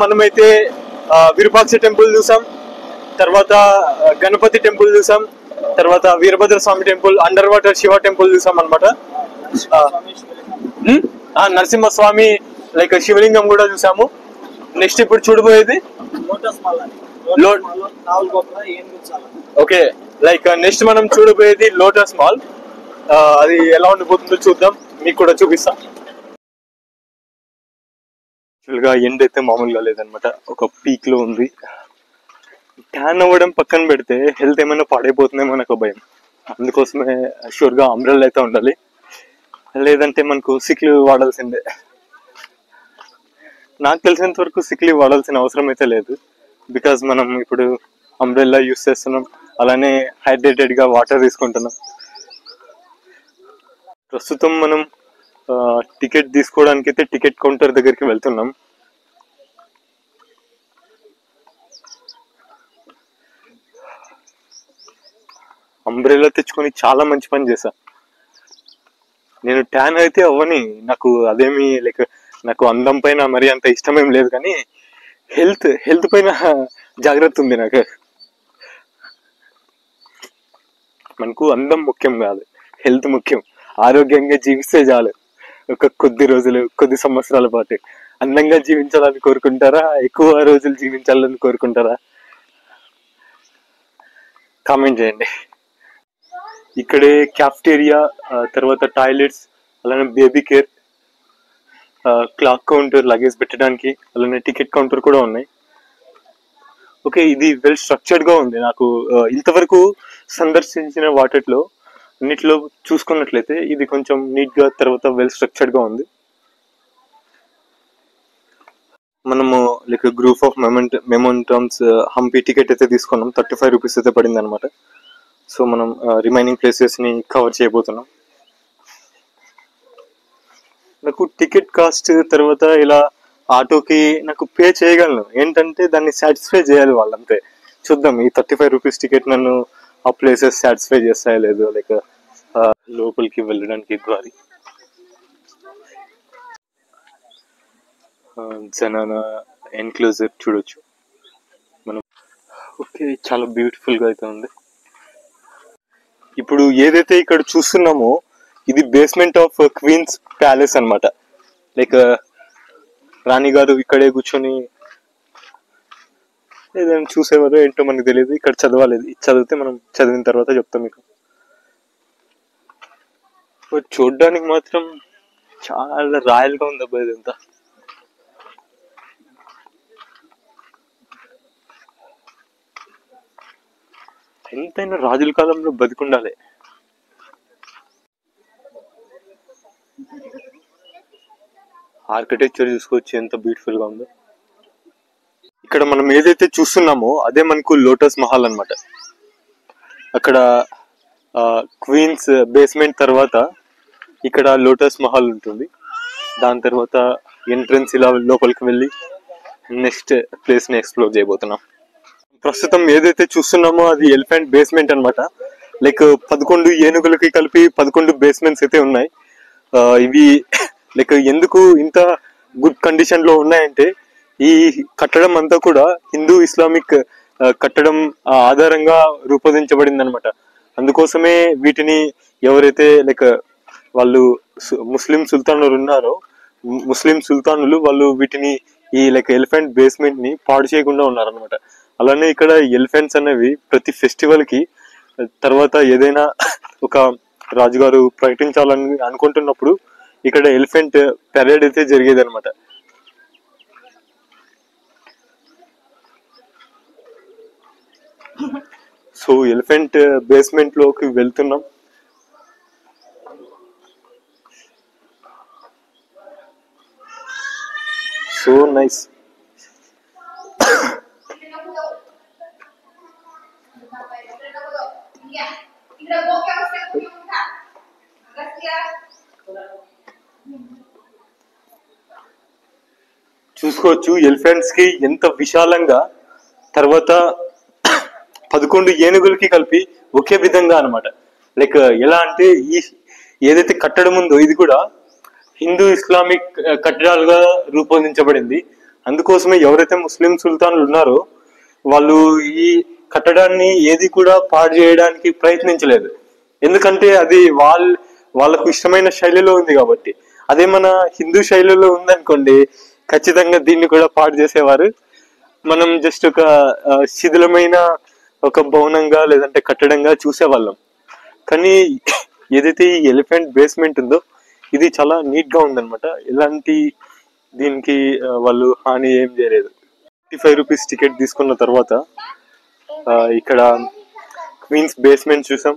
మనమైతే విరూపాక్ష టెంపుల్ చూసాం, తర్వాత గణపతి టెంపుల్ చూసాం, తర్వాత Veerabhadra Swamy temple, under water Shiva temple చూసాం అనమాట. నరసింహస్వామి లైక్ శివలింగం కూడా చూసాము. నెక్స్ట్ ఇప్పుడు చూడబోయేది ఓకే, లైక్ నెక్స్ట్ మనం చూడబోయేది లోటస్ మాల్. అది ఎలా ఉండిపోతుందో చూద్దాం, మీకు కూడా చూపిస్తాం. యాక్చువల్గా ఎండ్ అయితే మామూలుగా లేదనమాట, ఒక పీక్ లో ఉంది. ట్యాన్ అవ్వడం పక్కన పెడితే హెల్త్ ఏమైనా పాడైపోతుందేమో నాకు భయం. అందుకోసమే షూర్ గా అంబ్రెల్లా అయితే ఉండాలి, లేదంటే మనకు సిక్ లీవ్ వాడాల్సిందే. నాకు తెలిసినంత వరకు సిక్ లీవ్ వాడాల్సిన అవసరం అయితే లేదు, బికాజ్ మనం ఇప్పుడు అంబ్రెల్లా యూస్ చేస్తున్నాం, అలానే హైడ్రేటెడ్ గా వాటర్ తీసుకుంటున్నాం. ప్రస్తుతం మనం టికెట్ తీసుకోవడానికి అయితే టికెట్ కౌంటర్ దగ్గరికి వెళ్తున్నాం. అంబ్రెల్లా తెచ్చుకొని చాలా మంచి పని చేశా. నేను ట్యాన్ అయితే అవ్వని, నాకు అదేమి లైక్ నాకు అందం పైన మరి అంత ఇష్టమేం లేదు, కానీ హెల్త్ పైన జాగ్రత్త ఉంది నాకు. మనకు అందం ముఖ్యం కాదు, హెల్త్ ముఖ్యం. ఆరోగ్యంగా జీవిస్తే చాలు. ఒక కొద్ది రోజులు, కొద్ది సంవత్సరాల పాటు అందంగా జీవించాలని కోరుకుంటారా, ఎక్కువ రోజులు జీవించాలని కోరుకుంటారా? కామెంట్ చేయండి. ఇక్కడే క్యాఫ్టేరియా, తర్వాత టాయిలెట్స్, అలానే baby care, clock counter luggage పెట్టడానికి, అలానే టికెట్ కౌంటర్ కూడా ఉన్నాయి. ఓకే, ఇది వెల్ స్ట్రక్చర్డ్ గా ఉంది. నాకు ఇంతవరకు సందర్శించిన వాటిలో అన్నిట్లో చూసుకున్నట్లయితే ఇది కొంచెం నీట్ గా, తర్వాత వెల్ స్ట్రక్చర్డ్ గా ఉంది. మనము like group of monuments Hampi ticket అయితే తీసుకున్నాం. 35 రూపీస్ అయితే పడింది అనమాట. సో మనం రిమైనింగ్ ప్లేసెస్ ని కవర్ చేయబోతున్నాం. నాకు టికెట్ కాస్ట్ తర్వాత ఇలా ఆటోకి నాకు పే చేయగలను, ఏంటంటే దాన్ని సాటిస్ఫై చేయాలి వాళ్ళంతే. చూద్దాం ఈ 35 రూపీస్ టికెట్ నన్ను ఆ ప్లేసెస్ సాటిస్ఫై చేస్తాయో లేదో. లైక్ లోపలికి వెళ్ళడానికి దారి, జనాన ఎన్క్లోజర్ చూడొచ్చు మనం. ఓకే, చాలా బ్యూటిఫుల్ గా అయితే ఉంది. ఇప్పుడు ఏదైతే ఇక్కడ చూస్తున్నామో ఇది బేస్మెంట్ ఆఫ్ క్వీన్స్ ప్యాలెస్ అనమాట. లైక్ రాణి గారు ఇక్కడే కూర్చొని ఏదైనా చూసేవారు ఏంటో మనకు తెలియదు. ఇక్కడ చదవాలేదు, చదివితే మనం చదివిన తర్వాత చెప్తాం మీకు. చూడ్డానికి మాత్రం చాలా రాయల్ గా ఉంది అబ్బాయి ఇదంతా. ఎంతైనా రాజుల కాలంలో బతికుండాలి. ఆర్కిటెక్చర్ చూసుకోవచ్చు ఎంత బ్యూటిఫుల్ గా ఉందో. ఇక్కడ మనం ఏదైతే చూస్తున్నామో అదే మనకు లోటస్ మహల్ అన్నమాట. అక్కడ క్వీన్స్ బేస్మెంట్ తర్వాత ఇక్కడ లోటస్ మహల్ ఉంటుంది. దాని తర్వాత ఎంట్రన్స్ ఇలా లోపలికి వెళ్ళి నెక్స్ట్ ప్లేస్ ని ఎక్స్ప్లోర్ చేయబోతున్నాం. ప్రస్తుతం ఏదైతే చూస్తున్నామో అది ఎలిఫెంట్ బేస్మెంట్ అన్నమాట. లైక్ 11 ఏనుగులకి కలిపి 11 బేస్మెంట్స్ అయితే ఉన్నాయి. ఇవి లైక్ ఎందుకు ఇంత గుడ్ కండిషన్ లో ఉన్నాయంటే ఈ కట్టడం అంతా కూడా హిందూ ఇస్లామిక్ కట్టడం ఆధారంగా రూపొందించబడింది అనమాట. అందుకోసమే వీటిని ఎవరైతే లైక్ వాళ్ళు ముస్లిం సుల్తానులు ఉన్నారో, ముస్లిం సుల్తానులు వాళ్ళు వీటిని ఈ లైక్ ఎలిఫెంట్ బేస్మెంట్ ని పాడు చేయకుండా ఉన్నారనమాట. అలానే ఇక్కడ ఎలిఫెంట్స్ అనేవి ప్రతి ఫెస్టివల్ కి తర్వాత ఏదైనా ఒక రాజుగారు ప్రకటించాలని అనుకుంటున్నప్పుడు ఇక్కడ ఎలిఫెంట్ పెరేడ్ అయితే జరిగేది అనమాట. సో ఎలిఫెంట్ బేస్మెంట్ లోకి వెళ్తున్నాం. So nice. చూసుకోవచ్చు ఎలిఫెంట్స్ కి ఎంత విశాలంగా, తర్వాత 11 ఏనుగులకి కలిపి ఒకే విధంగా అనమాట. లైక్ ఎలా అంటే ఈ ఏదైతే కట్టడం ఉందో ఇది కూడా హిందూ ఇస్లామిక్ కట్టడాలుగా రూపొందించబడింది. అందుకోసమే ఎవరైతే ముస్లిం సుల్తాన్లు ఉన్నారో వాళ్ళు ఈ కట్టడాన్ని ఏది కూడా పాడు చేయడానికి ప్రయత్నించలేదు. ఎందుకంటే అది వాళ్ళకు ఇష్టమైన శైలిలో ఉంది కాబట్టి. అదే మన హిందూ శైలిలో ఉందనుకోండి, ఖచ్చితంగా దీన్ని కూడా పాడు చేసేవారు. మనం జస్ట్ ఒక శిథిలమైన ఒక భవనంగా లేదంటే కట్టడంగా చూసేవాళ్ళం. కానీ ఏదైతే ఈ ఎలిఫెంట్ బేస్మెంట్ ఉందో ఇది చాలా నీట్ గా ఉందన్నమాట. ఎలాంటి దీనికి వాళ్ళు హాని ఏం చేయలేదు. 55 రూపీస్ టికెట్ తీసుకున్న తర్వాత ఇక్కడ క్వీన్స్ బేస్మెంట్ చూసాం,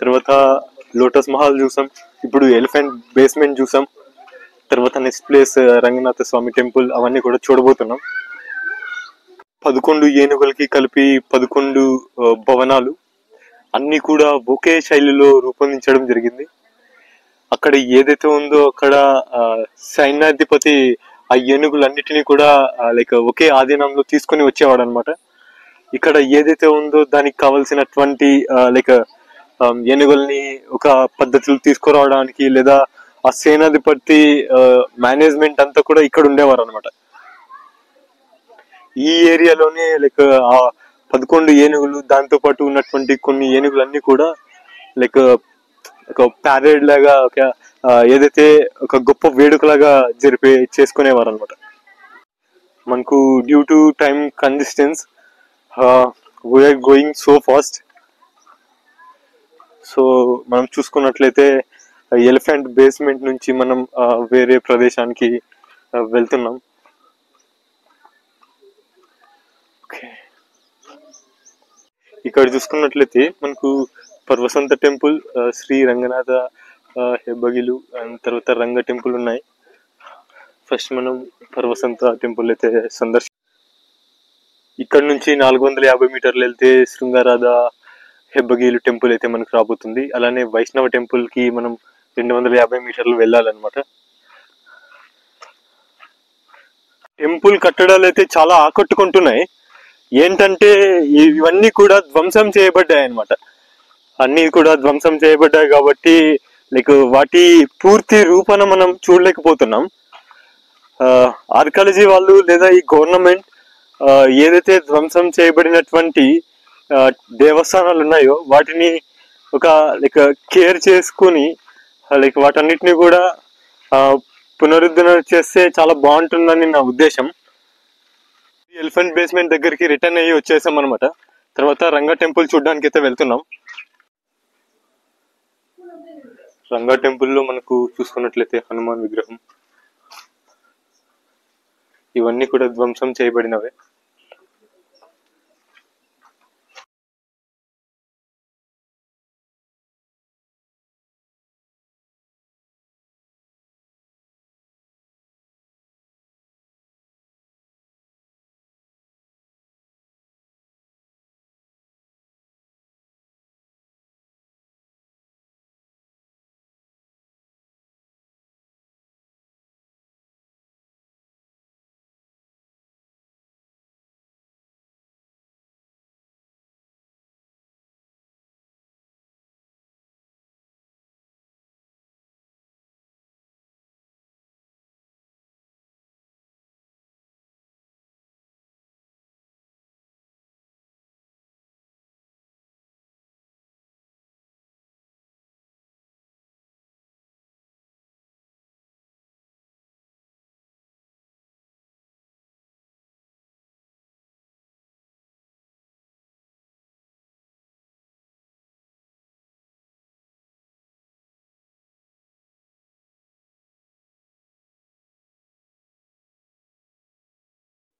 తర్వాత లోటస్ మహల్ చూసాం, ఇప్పుడు ఎలిఫెంట్ బేస్మెంట్ చూసాం, తర్వాత next place Ranganatha Swamy temple, అవన్నీ కూడా చూడబోతున్నాం. 11 ఏనుగులకి కలిపి 11 భవనాలు అన్ని కూడా ఒకే శైలిలో రూపొందించడం జరిగింది. అక్కడ ఏదైతే ఉందో అక్కడ సైన్యాధిపతి ఆ ఏనుగులన్నిటినీ కూడా లైక్ ఒకే ఆధీనంలో తీసుకొని వచ్చేవాడు అనమాట. ఇక్కడ ఏదైతే ఉందో దానికి కావలసినటువంటి లైక్ ఏనుగుల్ని ఒక పద్ధతిలో తీసుకురావడానికి లేదా ఆ సేనాధిపతి మేనేజ్మెంట్ అంతా కూడా ఇక్కడ ఉండేవారు అనమాట. ఈ ఏరియాలోనే లైక్ ఆ 11 ఏనుగులు, దాంతో పాటు ఉన్నటువంటి కొన్ని ఏనుగులన్నీ కూడా లైక్ ఒక ప్యారేడ్ లాగా, ఒక ఏదైతే ఒక గొప్ప వేడుకలాగా చేసుకునేవారు అనమాట. మనకు due to time consistence we're going so fast. So మనం చూసుకున్నట్లయితే ఎలిఫెంట్ బేస్మెంట్ నుంచి మనం వేరే ప్రదేశానికి వెళ్తున్నాం. ఇక్కడ చూసుకున్నట్లయితే మనకు పర్వసంత టెంపుల్, శ్రీ రంగనాథ హెబ్బగిలు అండ్ తర్వాత రంగ టెంపుల్ ఉన్నాయి. ఫస్ట్ మనం పర్వసంత టెంపుల్ అయితే ఇక్కడ నుంచి 450 మీటర్లు వెళ్తే శృంగారాధ హెబ్బగిలు టెంపుల్ అయితే మనకు రాబోతుంది. అలానే వైష్ణవ టెంపుల్ కి మనం 250 మీటర్లు వెళ్ళాలన్నమాట. టెంపుల్ కట్టడాలు అయితే చాలా ఆకట్టుకుంటున్నాయి. ఏంటంటే ఇవన్నీ కూడా ధ్వంసం చేయబడ్డాయి అనమాట. అన్ని కూడా ధ్వంసం చేయబడ్డాయి కాబట్టి లైక్ వాటి పూర్తి రూపాన మనం చూడలేకపోతున్నాం. ఆర్కాలజీ వాళ్ళు లేదా ఈ గవర్నమెంట్ ఏదైతే ధ్వంసం చేయబడినటువంటి దేవస్థానాలు ఉన్నాయో వాటిని ఒక లైక్ కేర్ చేసుకుని లైక్ వాటన్నిటిని కూడా పునరుద్ధరణ చేస్తే చాలా బాగుంటుందని నా ఉద్దేశం. ఎలిఫెంట్ బేస్మెంట్ దగ్గరికి రిటర్న్ అయ్యి వచ్చేసాం అనమాట. తర్వాత రంగా టెంపుల్ చూడడానికి అయితే వెళ్తున్నాం. రంగా టెంపుల్లో మనకు చూసుకున్నట్లయితే హనుమాన్ విగ్రహం, ఇవన్నీ కూడా ధ్వంసం చేయబడినవే.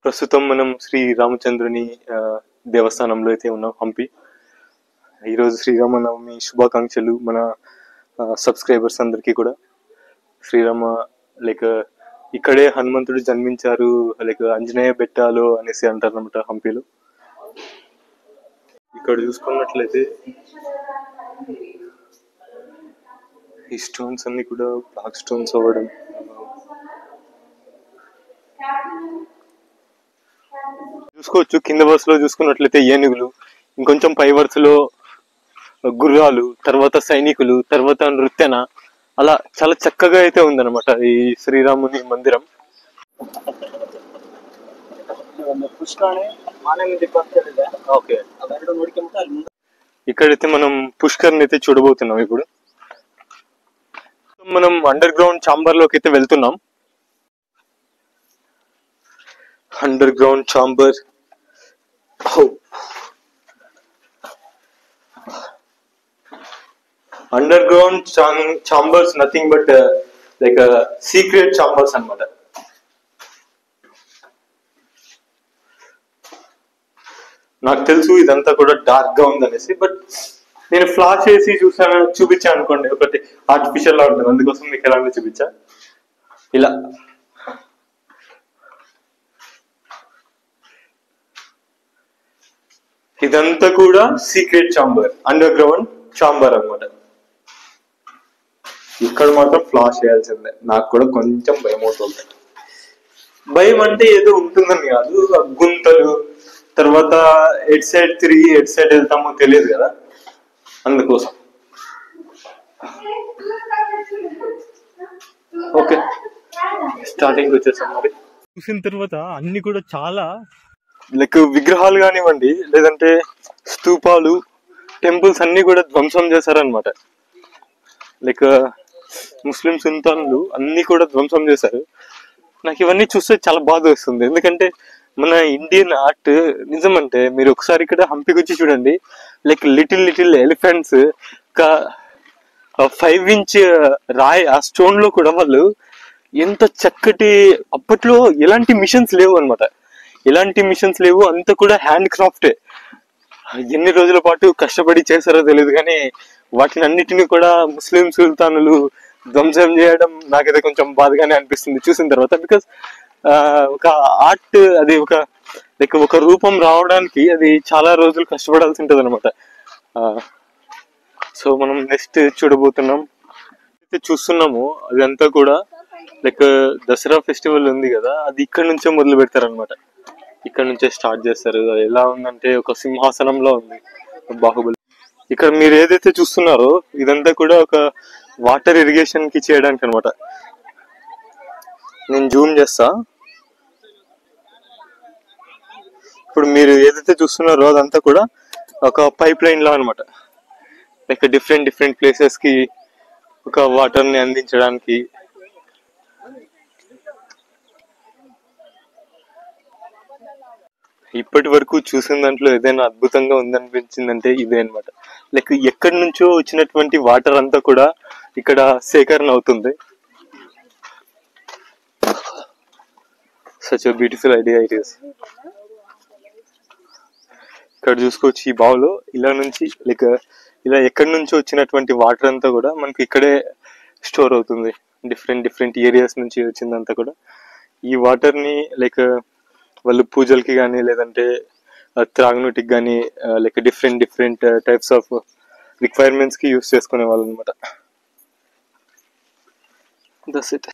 ప్రస్తుతం మనం శ్రీ రామచంద్రుని దేవస్థానంలో అయితే ఉన్నాం, హంపి. ఈరోజు శ్రీరామనవమి శుభాకాంక్షలు మన సబ్స్క్రైబర్స్ అందరికీ కూడా. శ్రీరామ లైక్ ఇక్కడే హనుమంతుడు జన్మించారు, లైక్ ఆంజనేయ బెట్టాలు అనేసి అంటారు అనమాట హంపిలో. ఇక్కడ చూసుకున్నట్లయితే ఈ స్టోన్స్ అన్ని కూడా బ్లాక్ స్టోన్స్ అవ్వడం, చూసుకోవచ్చు. కింద వరుసలో చూసుకున్నట్లయితే ఏనుగులు, ఇంకొంచెం పై వరుసలో గుర్రాలు, తర్వాత సైనికులు, తర్వాత నృత్యన, అలా చాలా చక్కగా అయితే ఉందన్నమాట ఈ శ్రీరాముని మందిరం. పుష్కరాన్ని మానవ దిక్కొచ్చేది ఓకే, అవి నోడికెళ్తే అది ముందు ఇక్కడైతే మనం పుష్కర్ని అయితే చూడబోతున్నాం. ఇప్పుడు మనం అండర్ గ్రౌండ్ చాంబర్ లోకి అయితే వెళ్తున్నాం. Underground chamber, underground chambers nothing but like secret chambers అన్నమాట. నాకు తెలుసు ఇదంతా కూడా డార్క్ గా ఉందనేసి, బట్ నేను ఫ్లాష్ వేసి చూపించా అనుకోండి, ఒకటి ఆర్టిఫిషియల్ లా ఉంటుంది, అందుకోసం మీకు ఎలాంటి చూపించా. ఇలా ఇదంతా కూడా secret chamber, underground chamber అన్నమాట. ఇక్కడ మాత్రం ఫ్లాష్ చేయాల్సిందే. నాకు కూడా కొంచెం భయం అవుతుంది. భయం అంటే ఏదో ఉంటుందని కాదు, గుంతలు, తర్వాత ఎడ్ సైడ్ తిరిగి ఎడ్ సైడ్ వెళ్తామో తెలియదు కదా, అందుకోసం. ఓకే, స్టార్టింగ్ వచ్చేసాం. మరి చూసిన తర్వాత అన్ని కూడా చాలా లైక్ విగ్రహాలు కానివ్వండి, లేదంటే స్తూపాలు, టెంపుల్స్ అన్ని కూడా ధ్వంసం చేశారనమాట. లైక్ ముస్లిం సుల్తాన్లు అన్ని కూడా ధ్వంసం చేశారు. నాకు ఇవన్నీ చూస్తే చాలా బాధ వస్తుంది, ఎందుకంటే మన ఇండియన్ ఆర్ట్ నిజం అంటే మీరు ఒకసారి ఇక్కడ హంపికి వచ్చి చూడండి. లైక్ లిటిల్ ఎలిఫెంట్స్, ఒక 5 ఇంచ్ రాయ్, ఆ స్టోన్ లో కూడా వాళ్ళు ఎంత చక్కటి, అప్పట్లో ఎలాంటి మిషన్స్ లేవు అనమాట, ఎలాంటి మిషన్స్ లేవు, అంతా కూడా హ్యాండ్ క్రాఫ్టే. ఎన్ని రోజుల పాటు కష్టపడి చేశారో తెలియదు, కానీ వాటిని అన్నిటిని కూడా ముస్లిం సుల్తానులు ధ్వంసం చేయడం నాకైతే కొంచెం బాధగానే అనిపిస్తుంది చూసిన తర్వాత. బికాస్ ఒక ఆర్ట్, అది ఒక లైక్ ఒక రూపం రావడానికి అది చాలా రోజులు కష్టపడాల్సి ఉంటుంది అనమాట. సో మనం నెక్స్ట్ చూడబోతున్నాం, అయితే చూస్తున్నాము అదంతా కూడా లైక్ దసరా ఫెస్టివల్ ఉంది కదా, అది ఇక్కడ నుంచే మొదలు పెడతారనమాట. ఇక్కడ నుంచే స్టార్ట్ చేస్తారు. ఎలా ఉందంటే ఒక సింహాసనంలో ఉంది బాహుబలి. ఇక్కడ మీరు ఏదైతే చూస్తున్నారో ఇదంతా కూడా ఒక వాటర్ ఇరిగేషన్ కి చేయడానికి అనమాట. నేను జూమ్ చేస్తా. ఇప్పుడు మీరు ఏదైతే చూస్తున్నారో అదంతా కూడా ఒక పైప్ లైన్ లా అనమాట. లైక్ డిఫరెంట్ ప్లేసెస్ కి ఒక వాటర్ ని అందించడానికి. ఇప్పటి వరకు చూసిన దాంట్లో ఏదైనా అద్భుతంగా ఉందనిపించిందంటే ఇదే అనమాట. లైక్ ఎక్కడి నుంచో వచ్చినటువంటి వాటర్ అంతా కూడా ఇక్కడ సేకరణ అవుతుంది. Such a beautiful idea it is. ఇక్కడ చూసుకోవచ్చు, ఈ బావులో ఇలా నుంచి లైక్ ఇలా ఎక్కడి నుంచో వచ్చినటువంటి వాటర్ అంతా కూడా మనకి ఇక్కడే స్టోర్ అవుతుంది. డిఫరెంట్ ఏరియాస్ నుంచి వచ్చిందంతా కూడా ఈ వాటర్ ని లైక్ వాళ్ళు పూజలకి కానీ, లేదంటే త్రాగునీటికి కానీ, like different types of requirements కి యూస్ చేసుకునే వాళ్ళు అనమాట. That's it.